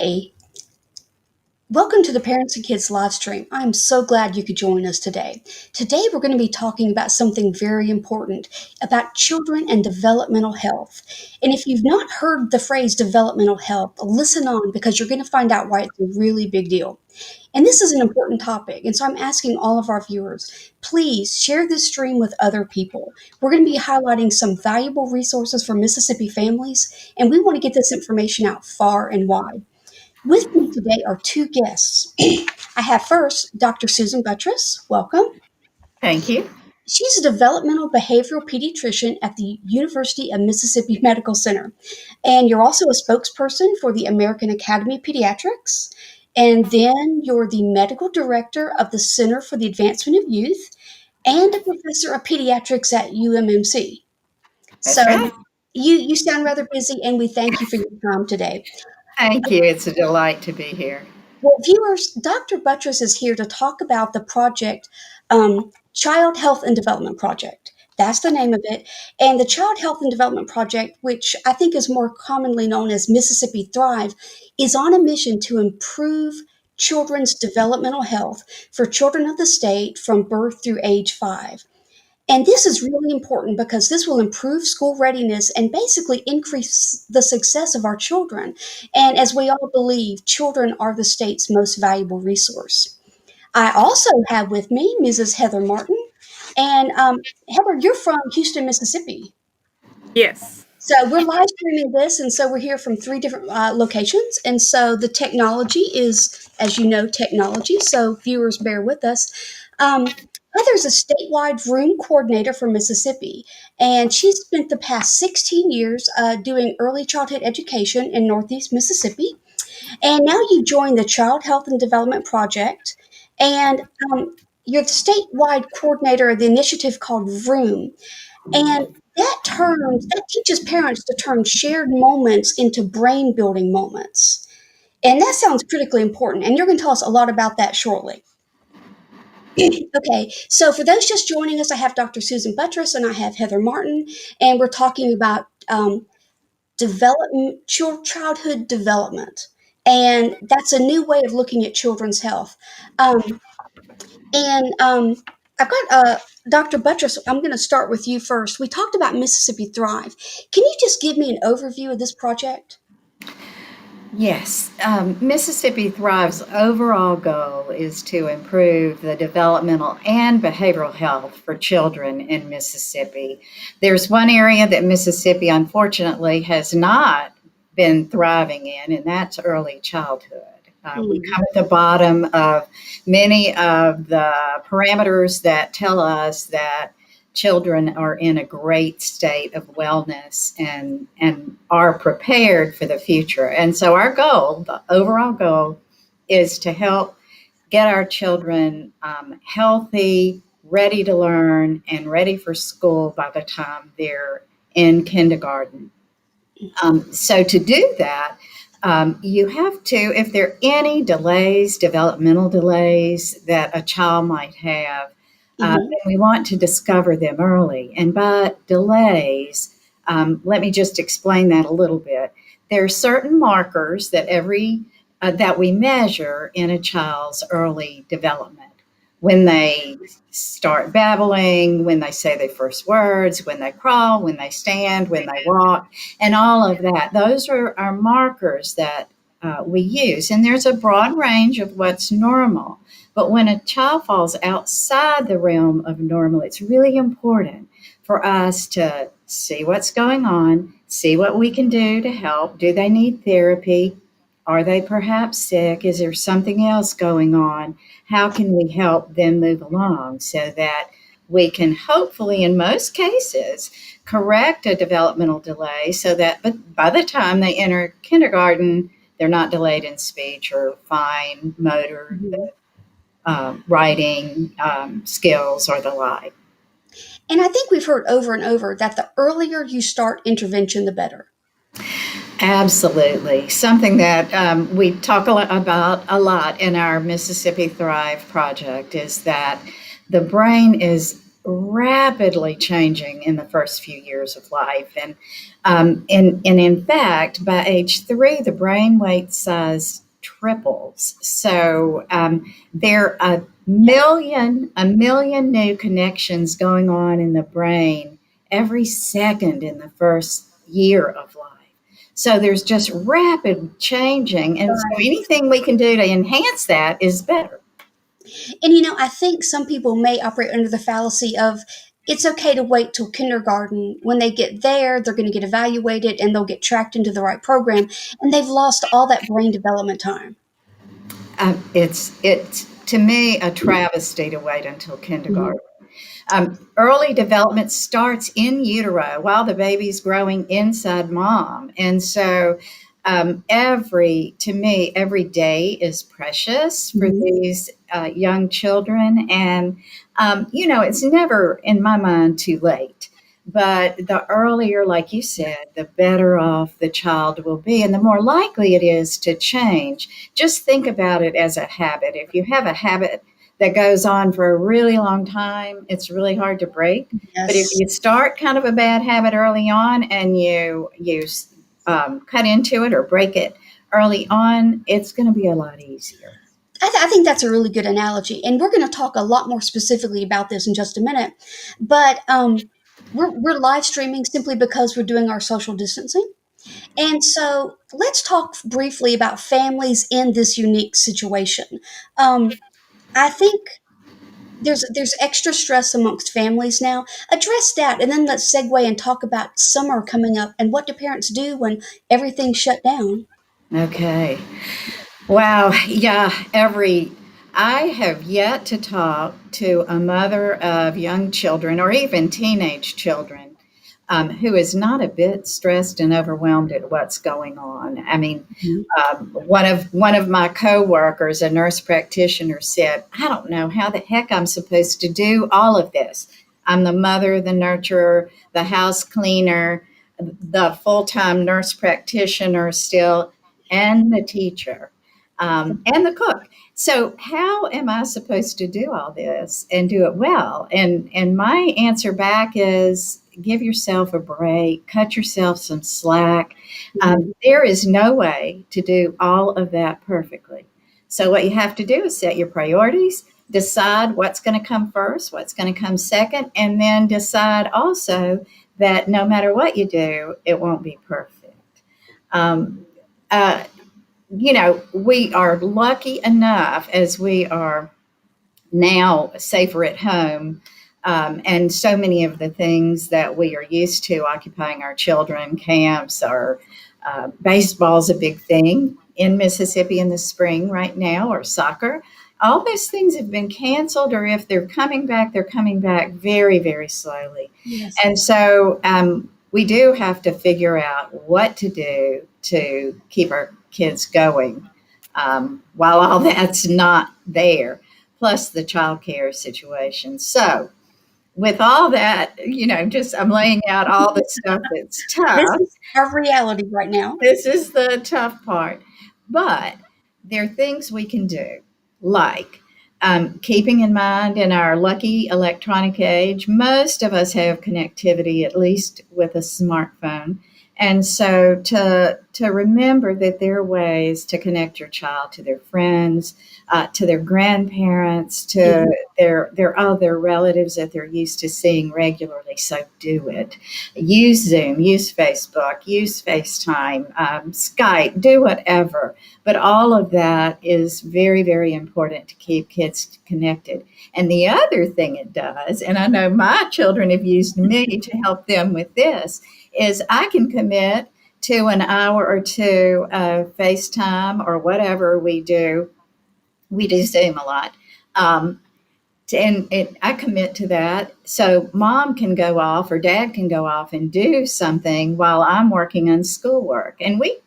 Hey, welcome to the Parents and Kids live stream. I'm so glad you could join us today. Today, we're going to be talking about something very important about children and developmental health. And if you've not heard the phrase developmental health, listen on because you're going to find out why it's a really big deal. And this is an important topic. And so I'm asking all of our viewers, please share this stream with other people. We're going to be highlighting some valuable resources for Mississippi families, and we want to get this information out far and wide. With me today are two guests. I have first Dr. Susan Buttress. Welcome. Thank you. She's a developmental behavioral pediatrician at the University of Mississippi Medical Center. And you're also a spokesperson for the American Academy of Pediatrics. And then you're the medical director of the Center for the Advancement of Youth and a professor of pediatrics at UMMC. So That's right. you sound rather busy, and we thank you for your time today. Thank you. It's a delight to be here. Well, viewers, Dr. Buttress is here to talk about the project, Child Health and Development Project. That's the name of it. And the Child Health and Development Project, which I think is more commonly known as Mississippi Thrive, is on a mission to improve children's developmental health for children of the state from birth through age 5. And this is really important because this will improve school readiness and basically increase the success of our children. And as we all believe, children are the state's most valuable resource. I also have with me Mrs. Heather Martin. And Heather, you're from Houston, Mississippi. Yes. So we're live streaming this, and so we're here from three different locations. And so the technology is, as you know, technology. So viewers, bear with us. Heather's a statewide room coordinator for Mississippi, and she's spent the past 16 years doing early childhood education in Northeast Mississippi. And now you joined the Child Health and Development Project, and you're the statewide coordinator of the initiative called Room. And that teaches parents to turn shared moments into brain building moments. And that sounds critically important. And you're going to tell us a lot about that shortly. Okay, so for those just joining us, I have Dr. Susan Buttress and I have Heather Martin, and we're talking about childhood development. And that's a new way of looking at children's health. And I've got Dr. Buttress, I'm going to start with you first. We talked about Mississippi Thrive. Can you just give me an overview of this project? Yes. Mississippi Thrive's overall goal is to improve the developmental and behavioral health for children in Mississippi. There's one area that Mississippi, unfortunately, has not been thriving in, and that's early childhood. We come at the bottom of many of the parameters that tell us that children are in a great state of wellness and are prepared for the future. And so our goal, the overall goal, is to help get our children healthy, ready to learn, and ready for school by the time they're in kindergarten. So to do that, you have to, if there are any delays, developmental delays that a child might have, then we want to discover them early. And by delays, let me just explain that a little bit. There are certain markers that that we measure in a child's early development. When they start babbling, when they say their first words, when they crawl, when they stand, when they walk, and all of that. Those are our markers that we use. And there's a broad range of what's normal. But when a child falls outside the realm of normal, it's really important for us to see what's going on, see what we can do to help. Do they need therapy? Are they perhaps sick? Is there something else going on? How can we help them move along so that we can hopefully, in most cases, correct a developmental delay so that by the time they enter kindergarten, they're not delayed in speech or fine motor, writing skills or the like. And I think we've heard over and over that the earlier you start intervention, the better. Absolutely. Something that we talk about a lot in our Mississippi Thrive project is that the brain is rapidly changing in the first few years of life. And in fact, by age 3, the brain weight size triples. So there are a million new connections going on in the brain every second in the first year of life. So there's just rapid changing. And so Right. anything we can do to enhance that is better. And I think some people may operate under the fallacy of it's okay to wait till kindergarten. When they get there, they're going to get evaluated and they'll get tracked into the right program, and they've lost all that brain development time. It's to me a travesty to wait until Mhm. kindergarten. Early development starts in utero while the baby's growing inside mom. And so, to me, every day is precious for Mhm. these young children. And, it's never, in my mind, too late. But the earlier, like you said, the better off the child will be, and the more likely it is to change. Just think about it as a habit. If you have a habit that goes on for a really long time, it's really hard to break. But if Yes. you start kind of a bad habit early on and you cut into it or break it early on, it's going to be a lot easier. I think that's a really good analogy, and we're going to talk a lot more specifically about this in just a minute. But we're live streaming simply because we're doing our social distancing, and so let's talk briefly about families in this unique situation. I think there's extra stress amongst families now. Address that, and then let's segue and talk about summer coming up and what do parents do when everything's shut down. Okay. Wow. Yeah. I have yet to talk to a mother of young children or even teenage children who is not a bit stressed and overwhelmed at what's going on. I mean, Mhm. one of my coworkers, a nurse practitioner, said, "I don't know how the heck I'm supposed to do all of this. I'm the mother, the nurturer, the house cleaner, the full-time nurse practitioner still, and the teacher, and the cook. So how am I supposed to do all this and do it well?" And my answer back is give yourself a break, cut yourself some slack. Mhm. There is no way to do all of that perfectly. So what you have to do is set your priorities, decide what's going to come first, what's going to come second, and then decide also that no matter what you do, it won't be perfect. Um, uh, we are lucky enough as we are now safer at home. And so many of the things that we are used to occupying our children, camps or baseball's a big thing in Mississippi in the spring right now, or soccer. All those things have been canceled, or if they're coming back very, very slowly. Yes. And so we do have to figure out what to do to keep our kids going while all that's not there, plus the childcare situation. So, with all that, just I'm laying out all the stuff that's This tough. is our reality right now. This is the tough part. But there are things we can do, like keeping in mind in our lucky electronic age, most of us have connectivity, at least with a smartphone. And so to remember that there are ways to connect your child to their friends, to their grandparents, to Mhm. their other relatives that they're used to seeing regularly. So do it. Use Zoom, use Facebook, use FaceTime, Skype, do whatever. But all of that is very, very important to keep kids connected. And the other thing it does, and I know my children have used me to help them with this, is I can commit to an hour or two of FaceTime or whatever we do. We do Zoom a lot. Um, and I commit to that. So mom can go off or dad can go off and do something while I'm working on schoolwork. And we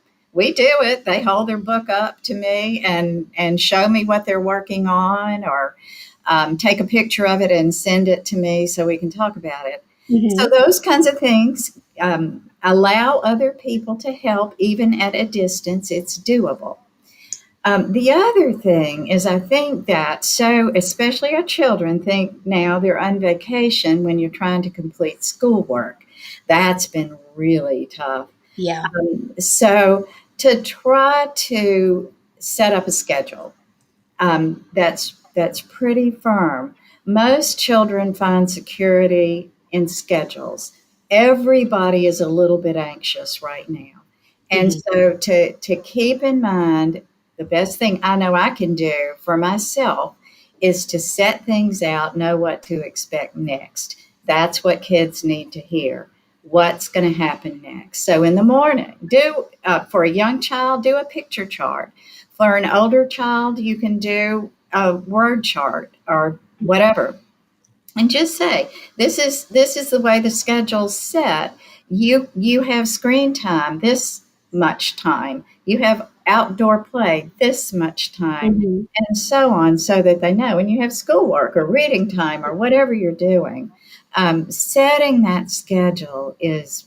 do it. They hold their book up to me and show me what they're working on, or take a picture of it and send it to me so we can talk about it. So Mhm. those kinds of things allow other people to help even at a distance. It's doable. The other thing is, I think that so, especially our children think now they're on vacation when you're trying to complete schoolwork. That's been really tough. Yeah. So, to try to set up a schedule that's pretty firm. Most children find security in schedules. Everybody is a little bit anxious right now, and Hmm. so to keep in mind, the best thing I know I can do for myself is to set things out, know what to expect next. That's what kids need to hear. What's going to happen next? So in the morning, do for a young child, do a picture chart. For an older child, you can do a word chart or whatever, and just say, this is the way the schedule's set. You have screen time this much time. You have outdoor play this much time, Hmm. and so on, so that they know. And you have schoolwork or reading time or whatever you're doing. Setting that schedule is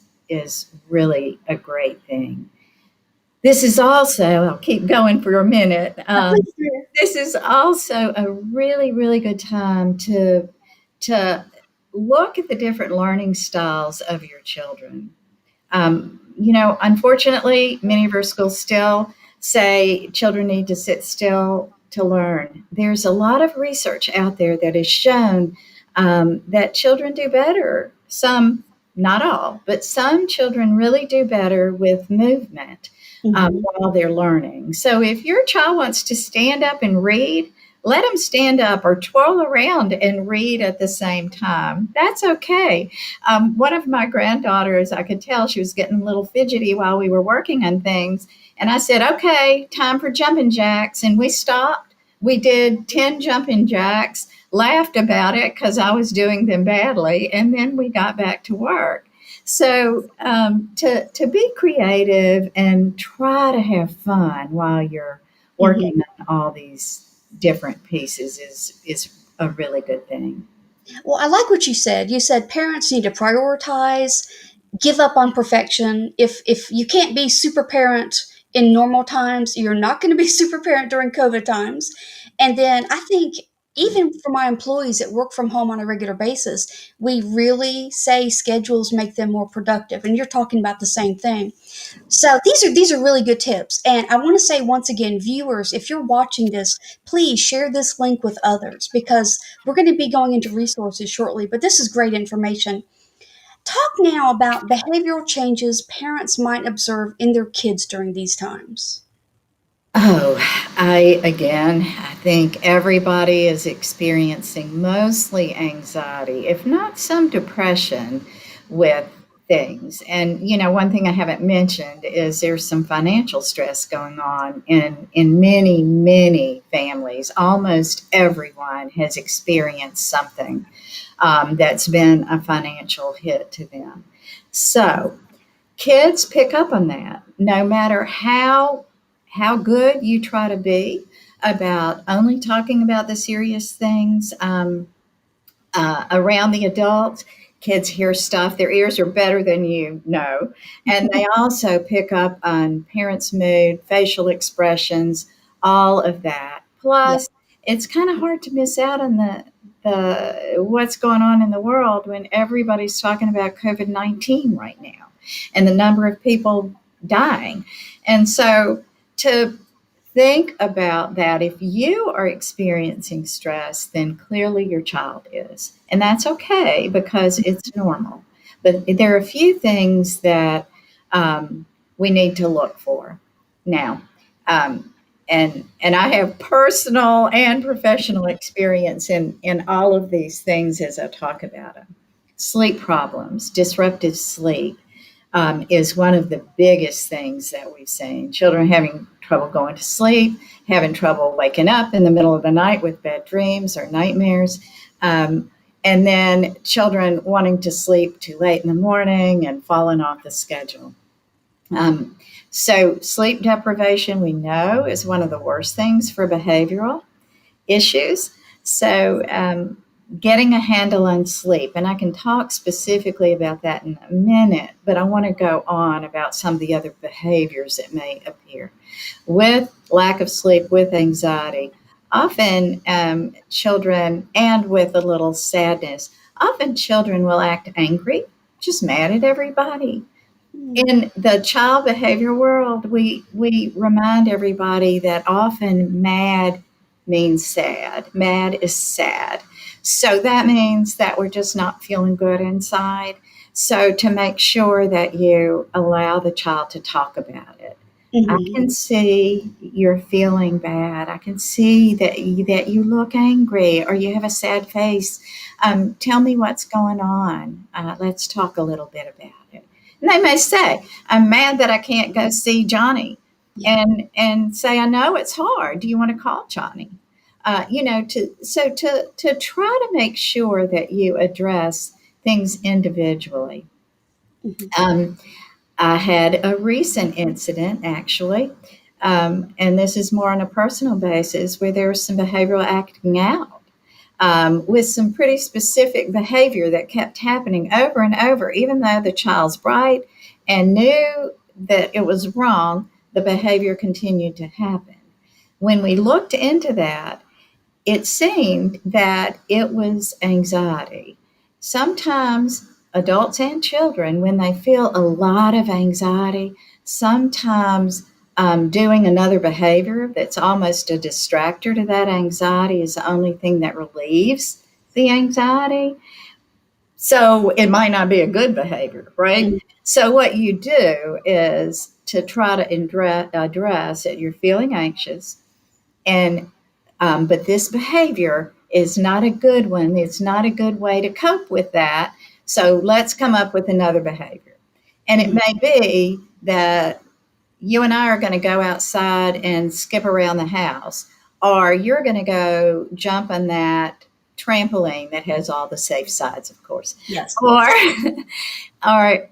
really a great thing. This is also, I'll keep going for a minute. Please do. This is also a really, really good time to look at the different learning styles of your children. Unfortunately, many of our schools still say children need to sit still to learn. There's a lot of research out there that has shown that children do better. Some, not all, but some children really do better with movement Hmm. while they're learning. So if your child wants to stand up and read, let them stand up or twirl around and read at the same time. That's okay. One of my granddaughters, I could tell she was getting a little fidgety while we were working on things. And I said, okay, time for jumping jacks. And we stopped. We did 10 jumping jacks, laughed about it because I was doing them badly. And then we got back to work. So to be creative and try to have fun while you're Hmm. working on all these different pieces is a really good thing. Well, I like what you said. You said parents need to prioritize, give up on perfection. If you can't be super parent in normal times, you're not going to be super parent during COVID times. And then I think even for my employees that work from home on a regular basis, we really say schedules make them more productive. And you're talking about the same thing. So these are really good tips. And I want to say once again, viewers, if you're watching this, please share this link with others because we're going to be going into resources shortly, but this is great information. Talk now about behavioral changes parents might observe in their kids during these times. Oh, I think everybody is experiencing mostly anxiety, if not some depression with things. And, one thing I haven't mentioned is there's some financial stress going on in many, many families. Almost everyone has experienced something that's been a financial hit to them. So, kids pick up on that no matter how good you try to be about only talking about the serious things around the adults. Kids hear stuff, their ears are better than you know, and they also pick up on parents' mood, facial expressions, all of that. Yeah. Plus it's kind of hard to miss out on the what's going on in the world when everybody's talking about COVID-19 right now and the number of people dying. And so to think about that. If you are experiencing stress, then clearly your child is. And that's okay because it's normal. But there are a few things that we need to look for. Now, um, and I have personal and professional experience in all of these things as I talk about them. Sleep problems, disruptive sleep, is one of the biggest things that we've seen. Children having trouble going to sleep, having trouble waking up in the middle of the night with bad dreams or nightmares. Um, and then children wanting to sleep too late in the morning and falling off the schedule. Um, so, sleep deprivation, we know, is one of the worst things for behavioral issues. So, getting a handle on sleep. And I can talk specifically about that in a minute, but I want to go on about some of the other behaviors that may appear with lack of sleep, with anxiety. Often, children, and with a little sadness, often children will act angry, just mad at everybody. Mm. In the child behavior world, we remind everybody that often mad means sad. Mad is sad. So that means that we're just not feeling good inside. So to make sure that you allow the child to talk about it. I Mhm. can see you're feeling bad. I can see that you look angry or you have a sad face. Tell me what's going on. Let's talk a little bit about it. And they may say, "I'm mad that I can't go see Johnny," Yeah. and say, "I know it's hard. Do you want to call Johnny?" To try to make sure that you address things individually. Mhm. Um, I had a recent incident actually, and this is more on a personal basis where there was some behavioral acting out with some pretty specific behavior that kept happening over and over, even though the child's bright and knew that it was wrong, the behavior continued to happen. When we looked into that, it seemed that it was anxiety. Sometimes adults and children, when they feel a lot of anxiety, sometimes doing another behavior that's almost a distractor to that anxiety is the only thing that relieves the anxiety. So it might not be a good behavior, right? Mhm. So what you do is to try to address that you're feeling anxious and but this behavior is not a good one. It's not a good way to cope with that. So let's come up with another behavior. And it Mhm. may be that you and I are going to go outside and skip around the house, or you're going to go jump on that trampoline that has all the safe sides, of course, Yes. or or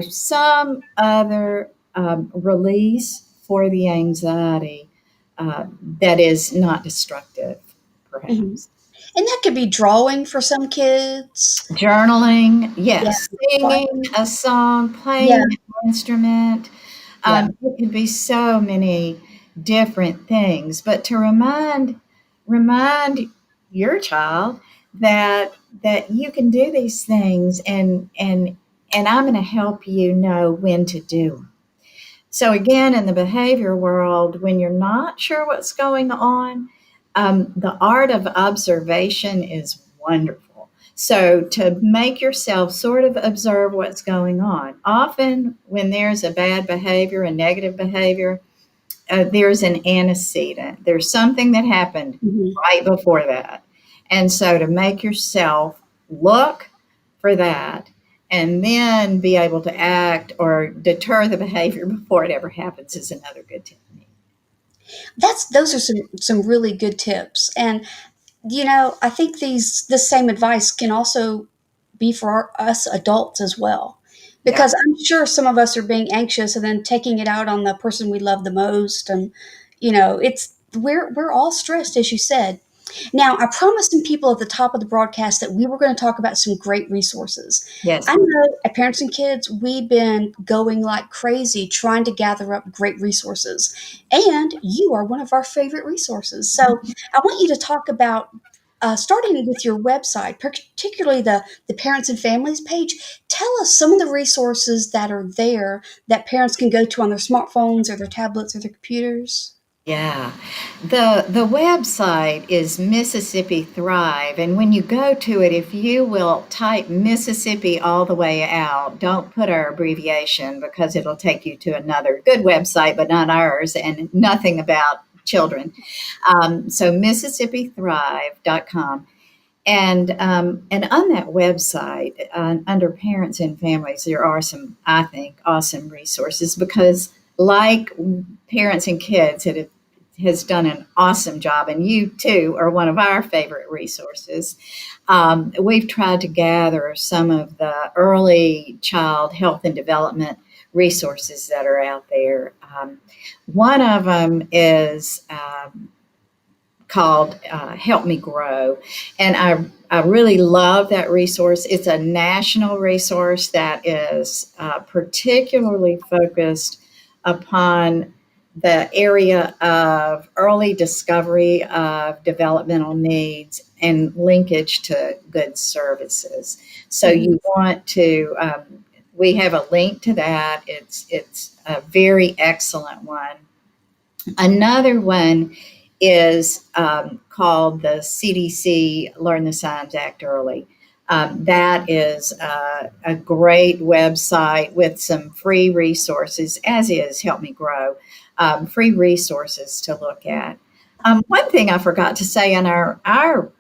some other release for the anxiety that is not destructive, Mhm. perhaps. And that could be drawing for some kids. Journaling, Yeah. yes, singing Writing. a song, Yeah. playing an instrument. Yeah. It could be so many different things, but to remind your child that you can do these things, and I'm going to help you know when to do them. So again, in the behavior world, when you're not sure what's going on, the art of observation is wonderful. So to make yourself sort of observe what's going on. Often, when there's a bad behavior, a negative behavior, there's an antecedent. There's something that happened Mhm. right before that. And so to make yourself look for that and then be able to act or deter the behavior before it ever happens is another good technique. Those are some really good tips. And I think this same advice can also be for us adults as well. Yeah. Because I'm sure some of us are being anxious and then taking it out on the person we love the most. And, it's we're all stressed, as you said. Now, I promised some people at the top of the broadcast that we were going to talk about some great resources. Yes. I know at Parents and Kids, we've been going like crazy trying to gather up great resources. And you are one of our favorite resources. So I want you to talk about starting with your website, particularly the Parents and Families page. Tell us some of the resources that are there that parents can go to on their smartphones or their tablets or their computers. Yeah. The website is Mississippi Thrive, and when you go to it, if you will type Mississippi all the way out, don't put our abbreviation because it'll take you to another good website, but not ours, and nothing about children. So MississippiThrive.com. And on that website, under parents and families, there are some, I think, awesome resources because, like parents and kids, it has done an awesome job, and you too are one of our favorite resources. We've tried to gather some of the early child health and development resources that are out there. One of them is called Help Me Grow. And I really love that resource. It's a national resource that is particularly focused upon the area of early discovery of developmental needs and linkage to good services. So Mhm. you want to, we have a link to that. It's a very excellent one. Another one is called the CDC Learn the Signs Act Early. That is a great website with some free resources, as is Help Me Grow, free resources to look at. One thing I forgot to say on our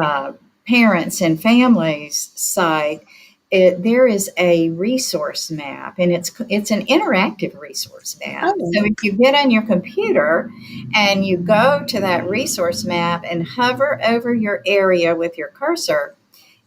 uh, parents and families site, there is a resource map, and it's an interactive resource map. So Oh, if you get on your computer and you go to that resource map and hover over your area with your cursor,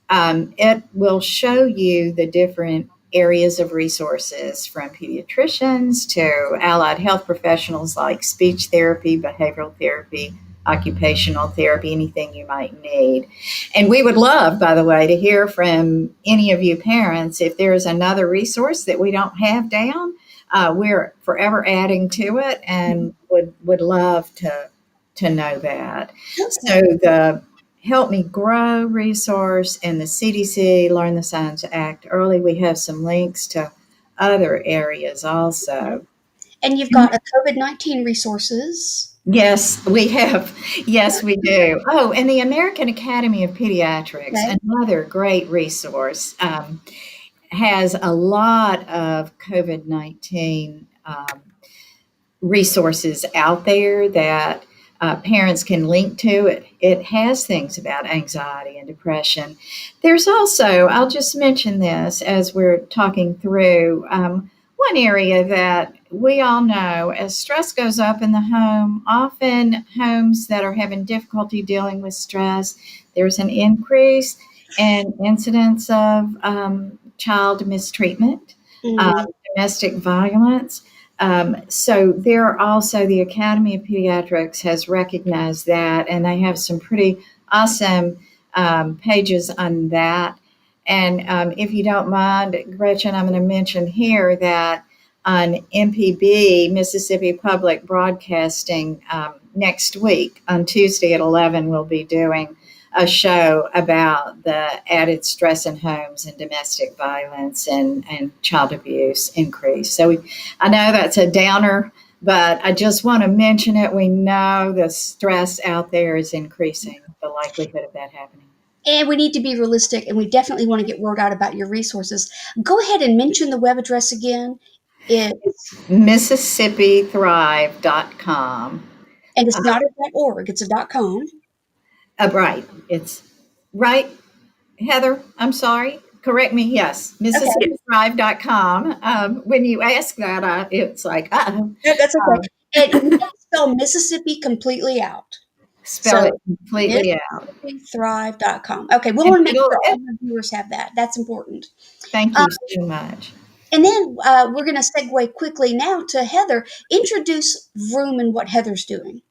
it will show you the different areas of resources from pediatricians to allied health professionals like speech therapy, behavioral therapy, occupational therapy, anything you might need. And we would love, by the way, to hear from any of you parents. If there's another resource that we don't have down, we're forever adding to it and would love to know that. okay. So the Help Me Grow resource and the CDC Learn the Signs Act Early. We have some links to other areas also. And you've got a COVID-19 resources. Yes, we have. Yes, we do. Oh, and the American Academy of Pediatrics, Okay. another great resource, has a lot of COVID 19 resources out there that parents can link to. It has things about anxiety and depression. There's also, I'll just mention this as we're talking through, one area that we all know as stress goes up in the home, often homes that are having difficulty dealing with stress, there's an increase in incidents of child mistreatment, um, Mm, domestic violence. So there also the Academy of Pediatrics has recognized that, and they have some pretty awesome pages on that. And if you don't mind, Gretchen, I'm going to mention here that on MPB, Mississippi Public Broadcasting, next week on Tuesday at 11, we'll be doing a show about the added stress in homes and domestic violence and child abuse increase. So I know that's a downer, but I just want to mention it. We know the stress out there is increasing, the likelihood of that happening. and we need to be realistic, and we definitely want to get word out about your resources. Go ahead and mention the web address again. It's MississippiThrive.com. and it's not a .org. It's a .com. Right. It's right, Heather. I'm sorry. Correct me. Yes. Okay, Yes. MississippiThrive.com. When you ask that, it's like, uh-oh. that's okay. Um, And we got to spell Mississippi completely out. spell it So completely out. MississippiThrive.com. Okay, we And want to make it'll, sure all our viewers have that. That's important. thank Um, you so much. and then we're going to segue quickly now to Heather. Introduce Vroom and what Heather's doing.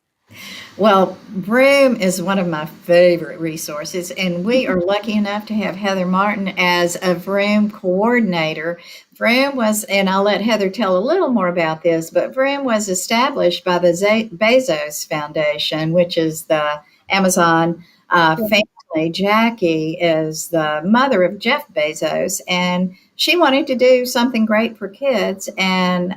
Well, Vroom is one of my favorite resources, and we are lucky enough to have Heather Martin as a Vroom coordinator. Vroom was, and I'll let Heather tell a little more about this, but Vroom was established by the Bezos Foundation, which is the Amazon family. Jackie is the mother of Jeff Bezos, and she wanted to do something great for kids and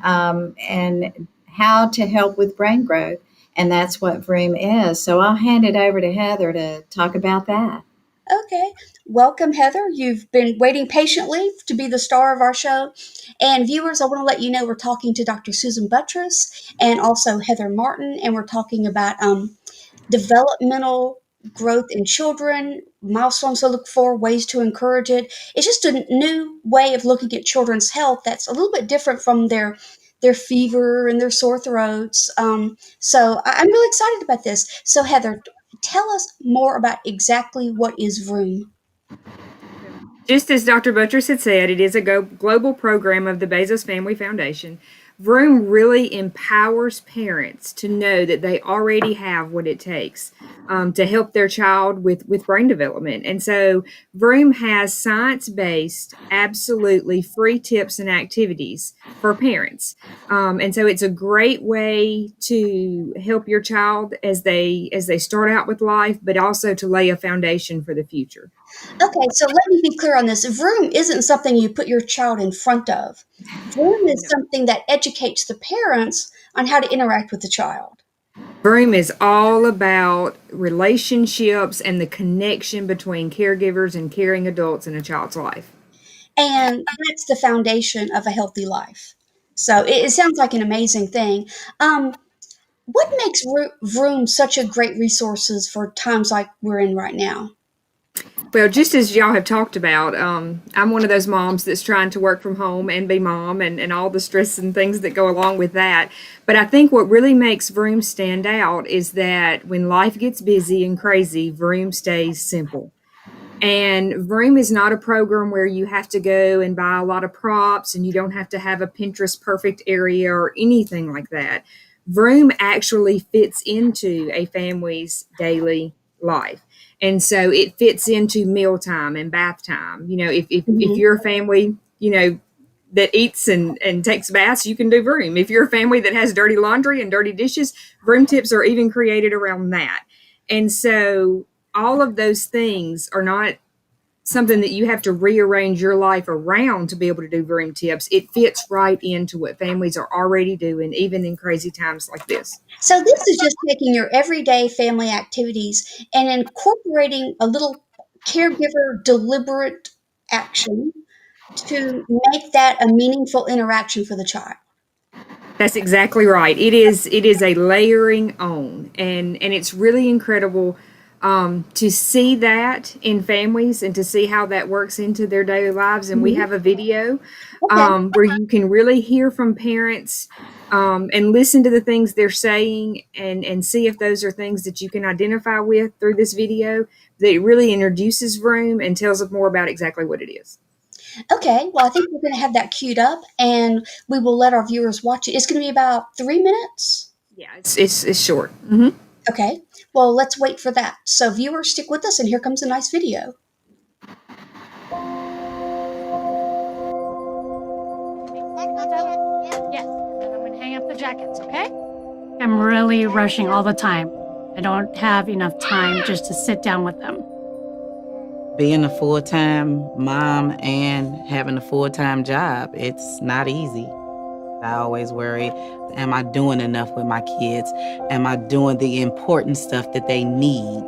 how to help with brain growth. And that's what Vroom is. So I'll hand it over to Heather to talk about that. Okay. Welcome, Heather. You've been waiting patiently to be the star of our show. And viewers, I want to let you know we're talking to Dr. Susan Buttress and also Heather Martin, and we're talking about developmental growth in children, milestones to look for, ways to encourage it. It's just a new way of looking at children's health that's a little bit different from their fever and their sore throats. So I'm really excited about this. So Heather, tell us more about exactly what is Vroom. Just as Dr. Buttress had said, it is a global program of the Bezos Family Foundation. Vroom really empowers parents to know that they already have what it takes to help their child with brain development. And so Vroom has science based, absolutely free tips and activities for parents. And so it's a great way to help your child as they start out with life, but also to lay a foundation for the future. Okay, so let me be clear on this. Vroom isn't something you put your child in front of. Vroom is No. something that educates the parents on how to interact with the child. Vroom is all about relationships and the connection between caregivers and caring adults in a child's life. And that's the foundation of a healthy life. So it sounds like an amazing thing. Um, what makes Vroom such a great resources for times like we're in right now? Well, just as y'all have talked about, I'm one of those moms that's trying to work from home and be mom and all the stress and things that go along with that. But I think what really makes Vroom stand out is that when life gets busy and crazy, Vroom stays simple. And Vroom is not a program where you have to go and buy a lot of props and you don't have to have a Pinterest perfect area or anything like that. Vroom actually fits into a family's daily life. And so it fits into mealtime and bath time. If Mhm. you're a family, that eats and takes baths, you can do Vroom. If you're a family that has dirty laundry and dirty dishes, Vroom tips are even created around that. And so all of those things are not something that you have to rearrange your life around to be able to do Vroom tips. It fits right into what families are already doing, even in crazy times like this. So this is just taking your everyday family activities and incorporating a little caregiver deliberate action to make that a meaningful interaction for the child. That's exactly right. It is a layering on, and it's really incredible to see that in families and to see how that works into their daily lives. And we Mhm. have a video Okay. where you can really hear from parents and listen to the things they're saying and see if those are things that you can identify with through this video. That really introduces Vroom and tells us more about exactly what it is. Okay. Well, I think we're going to have that queued up and we will let our viewers watch it. It's going to be about 3 minutes. Yeah, it's short. Hmm. Okay. Well, let's wait for that. So, viewers, stick with us, and here comes a nice video. Yes, and then I'm going to hang up the jackets, okay? I'm really rushing all the time. I don't have enough time just to sit down with them. Being a full-time mom and having a full-time job, it's not easy. I always worry, am I doing enough with my kids? Am I doing the important stuff that they need?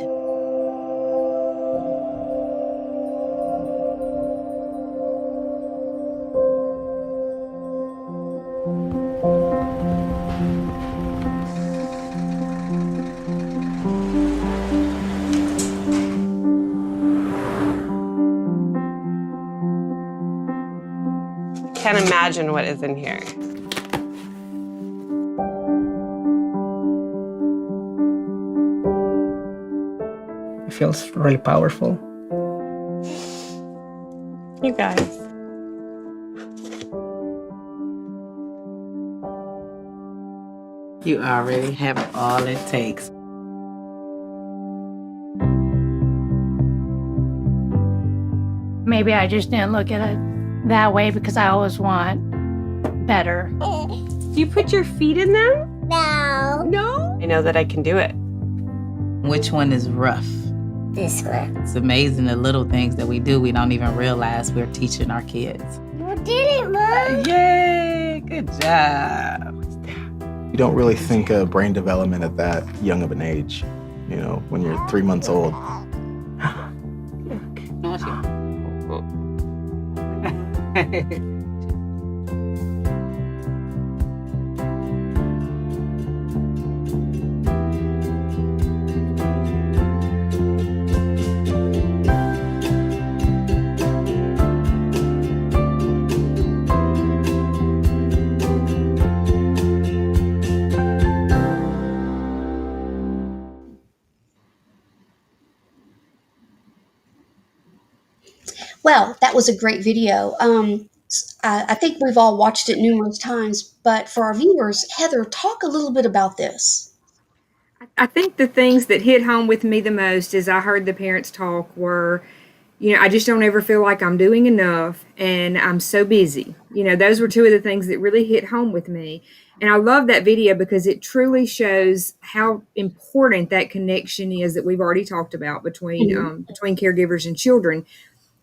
Can't imagine what is in here. It feels really powerful. You guys. You already have all it takes. Maybe I just didn't look at it that way because I always want better. You put your feet in them? No. No? I know that I can do it. Which one is rough? This one. It's amazing the little things that we do. We don't even realize we're teaching our kids. You did it, Mom. Yay! Good job. You don't really think of brain development at that young of an age, when you're 3 months old. Well, that was a great video. I think we've all watched it numerous times, but for our viewers, Heather, talk a little bit about this. I think the things that hit home with me the most as I heard the parents talk were, I just don't ever feel like I'm doing enough and I'm so busy. Those were two of the things that really hit home with me. And I love that video because it truly shows how important that connection is that we've already talked about between caregivers and children.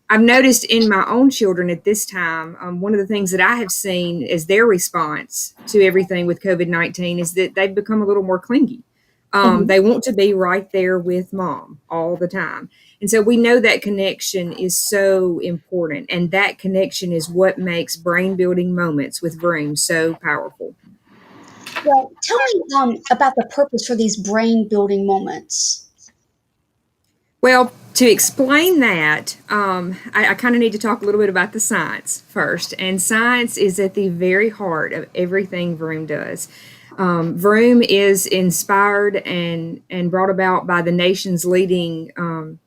I've noticed in my own children at this time, one of the things that I have seen as their response to everything with COVID-19 is that they've become a little more clingy. They want to be right there with mom all the time. And so we know that connection is so important. And that connection is what makes brain building moments with Vroom so powerful. Well, tell me about the purpose for these brain building moments. Well, to explain that, I kind of need to talk a little bit about the science first. And science is at the very heart of everything Vroom does. Vroom is inspired and brought about by the nation's leading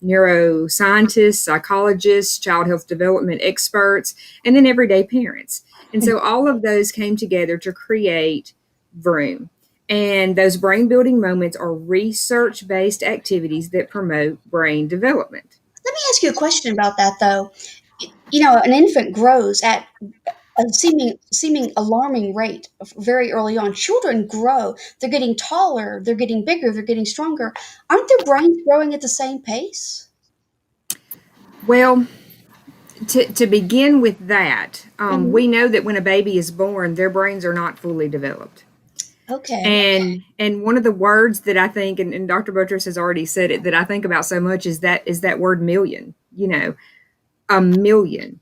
neuroscientists, psychologists, child health development experts, and then everyday parents. And so all of those came together to create Vroom. And those brain building moments are research based activities that promote brain development. Let me ask you a question about that, though. An infant grows at a seeming alarming rate very early on. Children grow. They're getting taller. They're getting bigger. They're getting stronger. Aren't their brains growing at the same pace? Well, to begin with that, we know that when a baby is born, their brains are not fully developed. Okay. And one of the words that I think, and Dr. Buttress has already said it, that I think about so much is that word million. A million.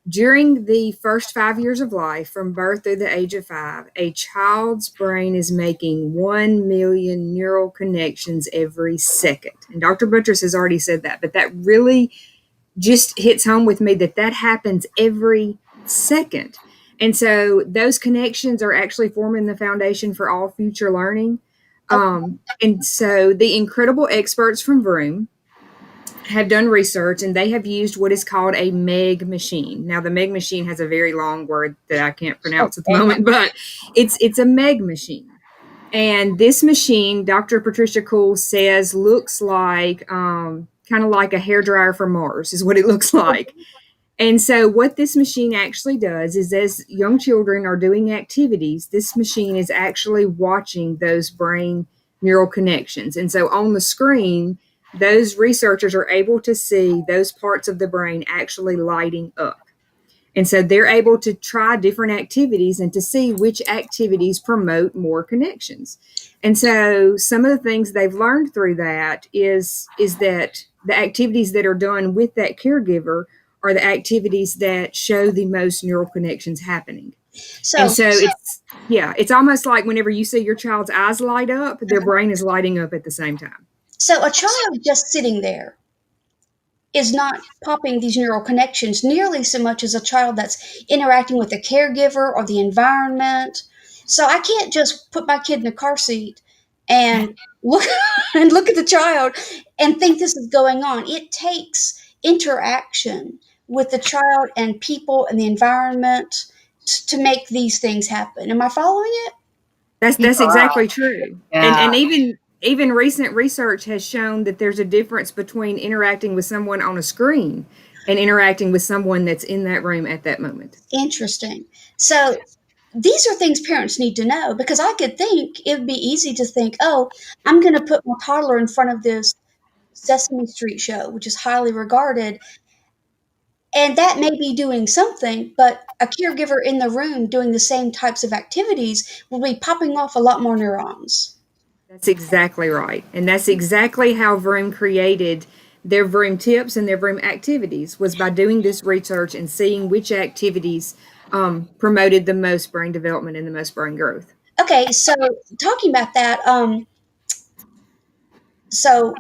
During the first 5 years of life, from birth through the age of 5, a child's brain is making 1 million neural connections every second. And Dr. Buttress has already said that, but that really just hits home with me that happens every second. And so those connections are actually forming the foundation for all future learning. And so the incredible experts from Vroom have done research and they have used what is called a Meg Machine. Now, the Meg Machine has a very long word that I can't pronounce at the moment, but it's a Meg Machine. And this machine, Dr. Patricia Cool says, looks like kind of like a hairdryer from Mars is what it looks like. And so what this machine actually does is as young children are doing activities, this machine is actually watching those brain neural connections. And so on the screen, those researchers are able to see those parts of the brain actually lighting up. And so they're able to try different activities and to see which activities promote more connections. And so some of the things they've learned through that is that the activities that are done with that caregiver are the activities that show the most neural connections happening. So it's almost like whenever you see your child's eyes light up, their brain is lighting up at the same time. So a child just sitting there is not popping these neural connections nearly so much as a child that's interacting with a caregiver or the environment. So I can't just put my kid in a car seat and look at the child and think this is going on. It takes interaction with the child and people and the environment to make these things happen. Am I following it? That's exactly true. Yeah. And even recent research has shown that there's a difference between interacting with someone on a screen and interacting with someone that's in that room at that moment. Interesting. So these are things parents need to know, because I could think it would be easy to think, oh, I'm going to put my toddler in front of this Sesame Street show, which is highly regarded. And that may be doing something, but a caregiver in the room doing the same types of activities will be popping off a lot more neurons. That's exactly right. And that's exactly how Vroom created their Vroom tips and their Vroom activities, was by doing this research and seeing which activities promoted the most brain development and the most brain growth. Okay, so talking about that, so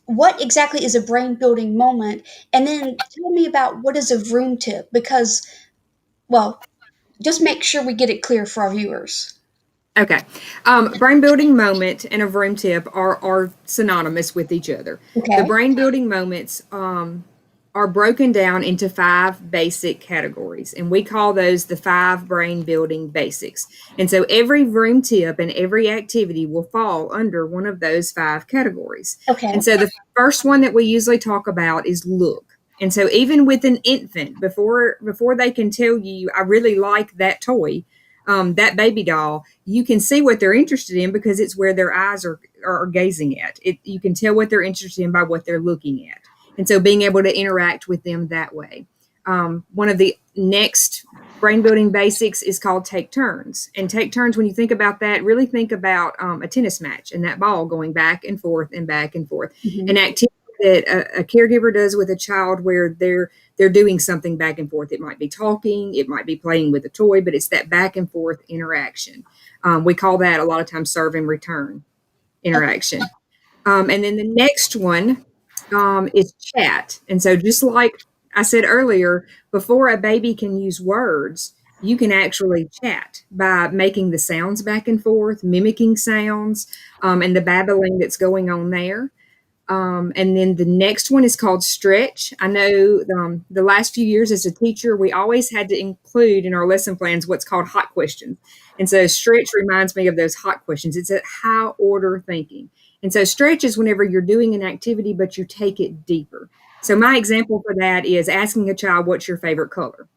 what exactly is a brain building moment? And then tell me about what is a Vroom tip, because, well, just make sure we get it clear for our viewers. Okay. Brain building moment and a Vroom tip are synonymous with each other. Okay. The brain building moments are are broken down into 5 basic categories, and we call those the 5 brain building basics. And so every room tip and every activity will fall under one of those 5 categories. Okay. And so the first one that we usually talk about is look. And so even with an infant, before they can tell you, I really like that toy, that baby doll, you can see what they're interested in because it's where their eyes are gazing at. You can tell what they're interested in by what they're looking at. And so being able to interact with them that way. One of the next brain building basics is called take turns. And take turns, when you think about that, really think about a tennis match and that ball going back and forth and back and forth. Mm-hmm. An activity that a caregiver does with a child where they're doing something back and forth. It might be talking, it might be playing with a toy, but it's that back and forth interaction. We call that a lot of times serve and return interaction. And then the next one is chat. And so just like I said earlier, before a baby can use words, you can actually chat by making the sounds back and forth, mimicking sounds, and the babbling that's going on there. And then the next one is called stretch. I know the last few years as a teacher, we always had to include in our lesson plans what's called hot questions. And so stretch reminds me of those hot questions. It's a high order thinking. And so stretch is whenever you're doing an activity, but you take it deeper. So my example for that is asking a child, what's your favorite color?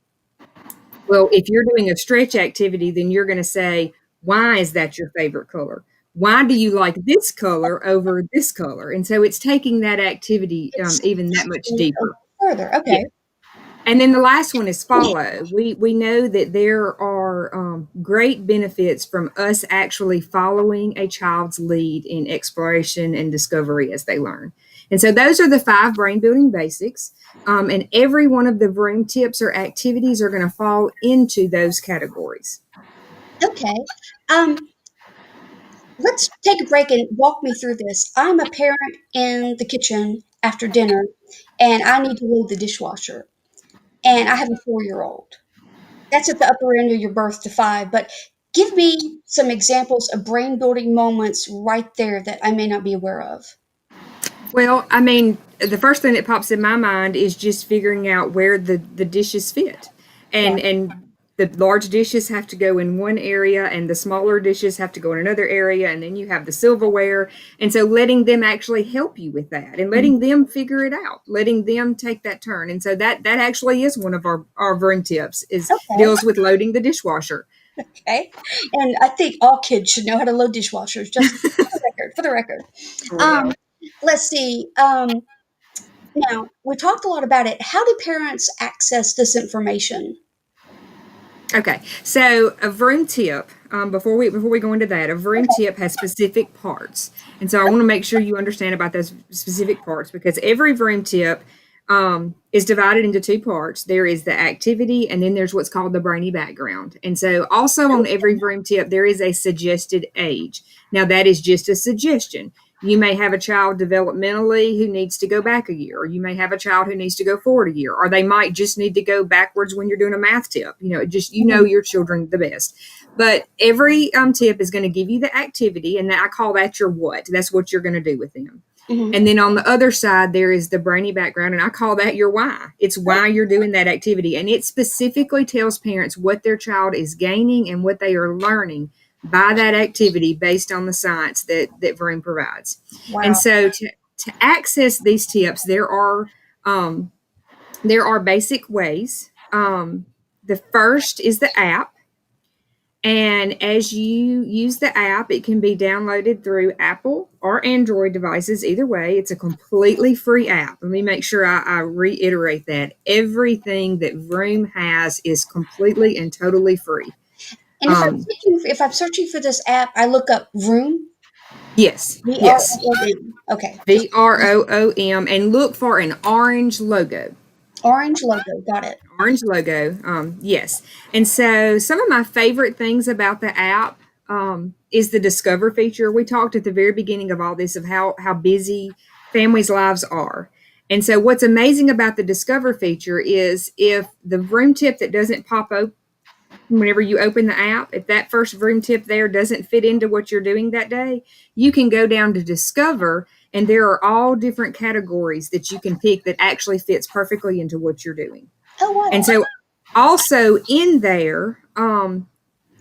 Well, if you're doing a stretch activity, then you're going to say, why is that your favorite color? Why do you like this color over this color? And so it's taking that activity even that much deeper. Further, okay. Yeah. And then the last one is follow. We know that there are great benefits from us actually following a child's lead in exploration and discovery as they learn. And so those are the 5 brain building basics. And every one of the room tips or activities are going to fall into those categories. Okay. Let's take a break and walk me through this. I'm a parent in the kitchen after dinner, and I need to load the dishwasher. And I have a 4-year-old. That's at the upper end of your birth to 5, but give me some examples of brain building moments right there that I may not be aware of. Well, I mean, the first thing that pops in my mind is just figuring out where the dishes fit. And the large dishes have to go in one area and the smaller dishes have to go in another area, and then you have the silverware. And so letting them actually help you with that and letting them figure it out, letting them take that turn. And so that actually is one of our room tips is deals with loading the dishwasher. Okay. And I think all kids should know how to load dishwashers, just for the record. Let's see. Now, we talked a lot about it. How do parents access this information? Okay, so a vroom tip. Before we go into that, a vroom tip has specific parts, and so I want to make sure you understand about those specific parts because every vroom tip is divided into 2 parts. There is the activity, and then there's what's called the brainy background. And so, also on every vroom tip, there is a suggested age. Now, that is just a suggestion. You may have a child developmentally who needs to go back a year, or you may have a child who needs to go forward a year, or they might just need to go backwards when you're doing a math tip. You know your children the best. But every tip is going to give you the activity, and I call that your what. That's what you're going to do with them. Mm-hmm. And then on the other side, there is the brainy background, and I call that your why. It's why you're doing that activity, and it specifically tells parents what their child is gaining and what they are learning by that activity based on the science that Vroom provides. Wow. And so to access these tips, there are basic ways. The first is the app. And as you use the app, it can be downloaded through Apple or Android devices. Either way, it's a completely free app. Let me make sure I reiterate that. Everything that Vroom has is completely and totally free. And if I'm searching for this app, I look up Vroom? Yes. Yes. V-R-O-O-M. Okay. V-R-O-O-M, and look for an orange logo. Orange logo. Got it. Orange logo. Yes. And so some of my favorite things about the app is the Discover feature. We talked at the very beginning of all this of how busy families' lives are. And so what's amazing about the Discover feature is if the Vroom tip that doesn't pop up whenever you open the app, if that first Vroom tip there doesn't fit into what you're doing that day, you can go down to Discover And there are all different categories that you can pick that actually fits perfectly into what you're doing. Oh, wow. And so also in there,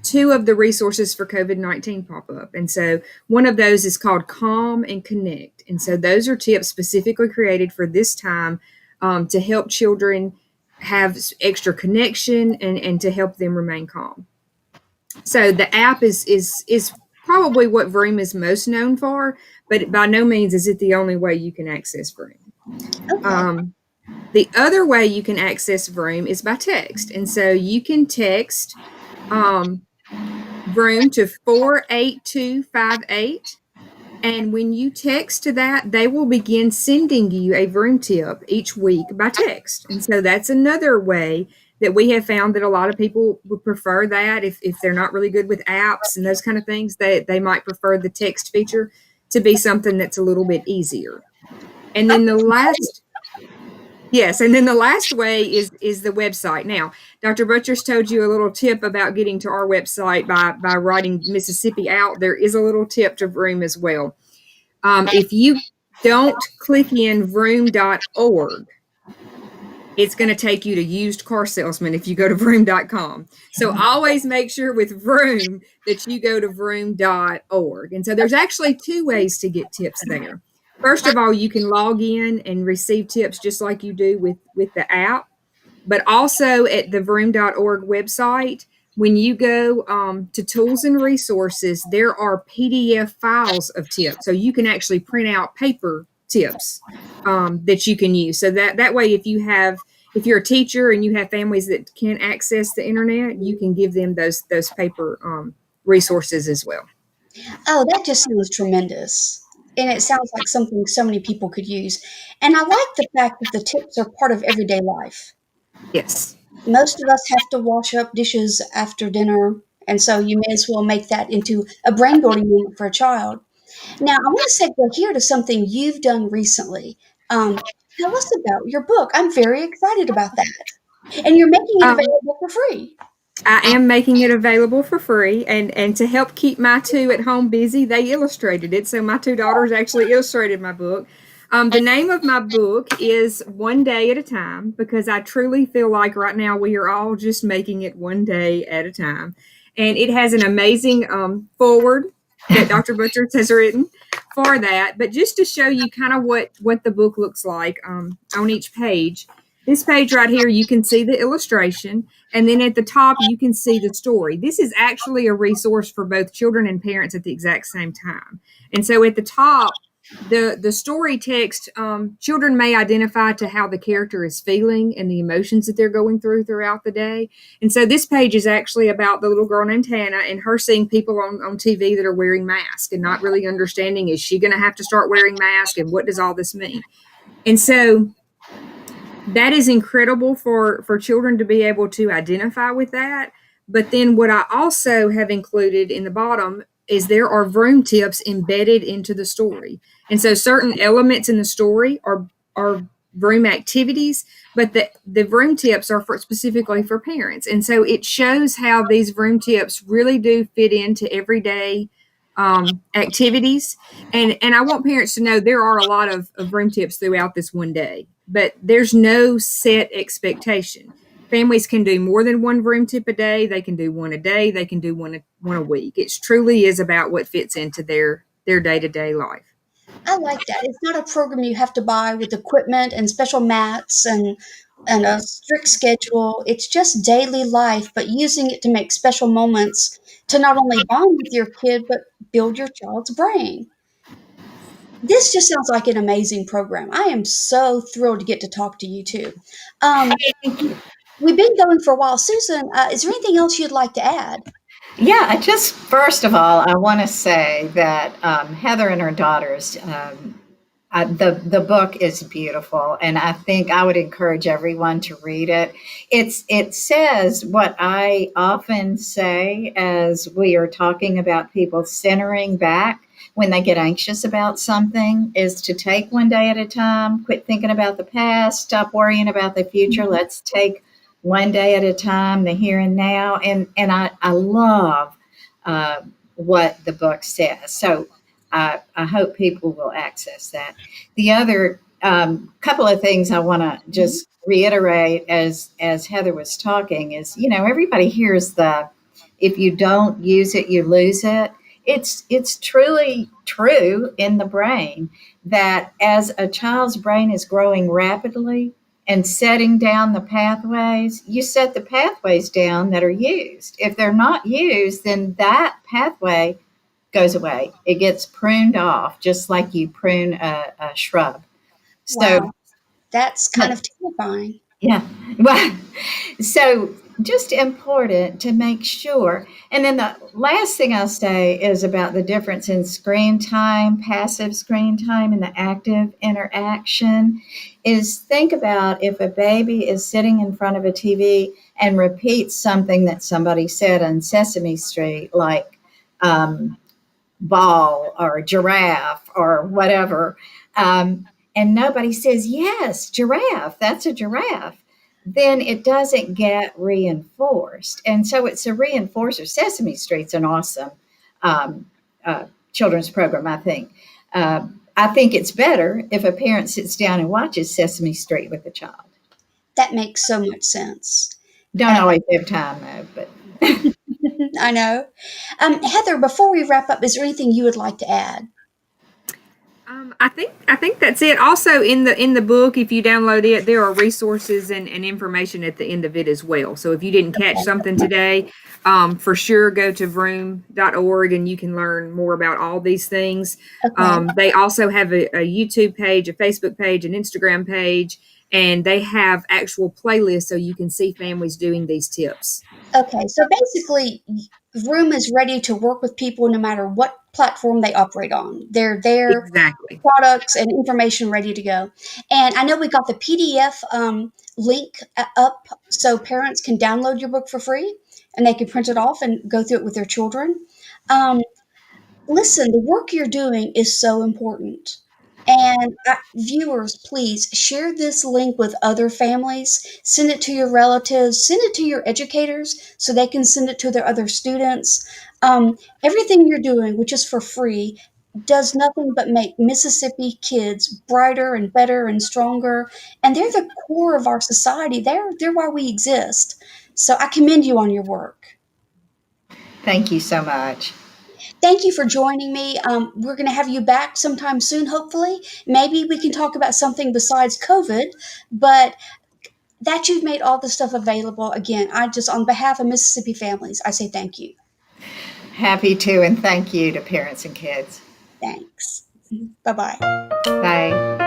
two of the resources for COVID-19 pop up. And so one of those is called Calm and Connect. And so those are tips specifically created for this time to help children have extra connection and to help them remain calm. So the app is probably what Vroom is most known for, but by no means is it the only way you can access Vroom. Okay. The other way you can access Vroom is by text. And so you can text Vroom to 48258. And when you text to that, they will begin sending you a Vroom tip each week by text. And so that's another way that we have found that a lot of people would prefer that if they're not really good with apps and those kind of things, they might prefer the text feature to be something that's a little bit easier. And then the last way is the website. Now, Dr. Butcher's told you a little tip about getting to our website by writing Mississippi out. There is a little tip to Vroom as well. If you don't click in vroom.org, it's going to take you to used car salesman if you go to vroom.com. So always make sure with Vroom that you go to vroom.org. And so there's actually two ways to get tips there. First of all, you can log in and receive tips just like you do with the app. But also at the vroom.org website, when you go to tools and resources, there are PDF files of tips. So you can actually print out paper tips that you can use. So that way, if you're a teacher and you have families that can't access the internet, you can give them those paper resources as well. Oh, that just sounds tremendous. And it sounds like something so many people could use. And I like the fact that the tips are part of everyday life. Yes. Most of us have to wash up dishes after dinner, and so you may as well make that into a brain building moment for a child. Now, I want to segue here to something you've done recently. Tell us about your book. I'm very excited about that. And you're making it Um, available for free. I am making it available for free, and to help keep my two at home busy, they illustrated it. So my two daughters actually illustrated my book. The name of my book is One Day at a Time, because I truly feel like right now we are all just making it one day at a time. And it has an amazing foreword that Dr. Butchers has written for that. But just to show you kind of what the book looks like on each page, this page right here, you can see the illustration. And then at the top, you can see the story. This is actually a resource for both children and parents at the exact same time. And so at the top, the story text, children may identify to how the character is feeling and the emotions that they're going through throughout the day. And so this page is actually about the little girl named Hannah and her seeing people on TV that are wearing masks and not really understanding, is she going to have to start wearing masks and what does all this mean? And so that is incredible for children to be able to identify with that. But then what I also have included in the bottom is there are Vroom tips embedded into the story. And so certain elements in the story are Vroom activities, but the Vroom tips are specifically for parents. And so it shows how these Vroom tips really do fit into everyday activities. And I want parents to know there are a lot of Vroom tips throughout this one day, but there's no set expectation. Families can do more than one Vroom tip a day. They can do one a day. They can do one a week. It truly is about what fits into their day-to-day life. I like that. It's not a program you have to buy with equipment and special mats and a strict schedule. It's just daily life, but using it to make special moments to not only bond with your kid, but build your child's brain. This just sounds like an amazing program. I am so thrilled to get to talk to you too. Um, we've been going for a while. Susan, is there anything else you'd like to add? Yeah, just first of all, I want to say that Heather and her daughters, the book is beautiful, and I think I would encourage everyone to read it. It says what I often say as we are talking about people centering back when they get anxious about something, is to take one day at a time, quit thinking about the past, stop worrying about the future. Let's take one day at a time, the here and now. And I love what the book says. So I hope people will access that. The other couple of things I want to just reiterate as Heather was talking is, everybody hears the if you don't use it, you lose it. It's truly true in the brain that as a child's brain is growing rapidly and setting down the pathways, you set the pathways down that are used. If they're not used, then that pathway goes away. It gets pruned off, just like you prune a shrub. So, Wow, that's kind of terrifying. yeah. Well, so just important to make sure. And then the last thing I'll say is about the difference in screen time, passive screen time, and the active interaction. Is think about if a baby is sitting in front of a TV and repeats something that somebody said on Sesame Street, like, ball or giraffe or whatever, and nobody says, yes, giraffe, that's a giraffe, then it doesn't get reinforced. And so it's a reinforcer. Sesame Street's an awesome um, children's program, I think. I think it's better if a parent sits down and watches Sesame Street with a child. That makes so much sense. Don't always have time, though, but I know. Heather, before we wrap up, is there anything you would like to add? I think that's it. Also, in the book, if you download it, there are resources and information at the end of it as well. So if you didn't catch something today, for sure go to vroom.org and you can learn more about all these things. Okay. They also have a YouTube page, a Facebook page, an Instagram page, and they have actual playlists so you can see families doing these tips. Okay, so basically, Vroom is ready to work with people no matter what platform they operate on. They're there, Exactly. products and information ready to go. And I know we got the PDF link up so parents can download your book for free and they can print it off and go through it with their children. Um, Listen, the work you're doing is so important. And viewers, please share this link with other families. Send it to your relatives. Send it to your educators so they can send it to their other students. Everything you're doing, which is for free, does nothing but make Mississippi kids brighter and better and stronger. And they're the core of our society. They're why we exist. So I commend you on your work. thank you so much. Thank you for joining me. We're going to have you back sometime soon, hopefully. Maybe we can talk about something besides COVID, but that you've made all this stuff available. Again, on behalf of Mississippi families, I say thank you. Happy to, and thank you to parents and kids. Thanks. Bye bye. Bye.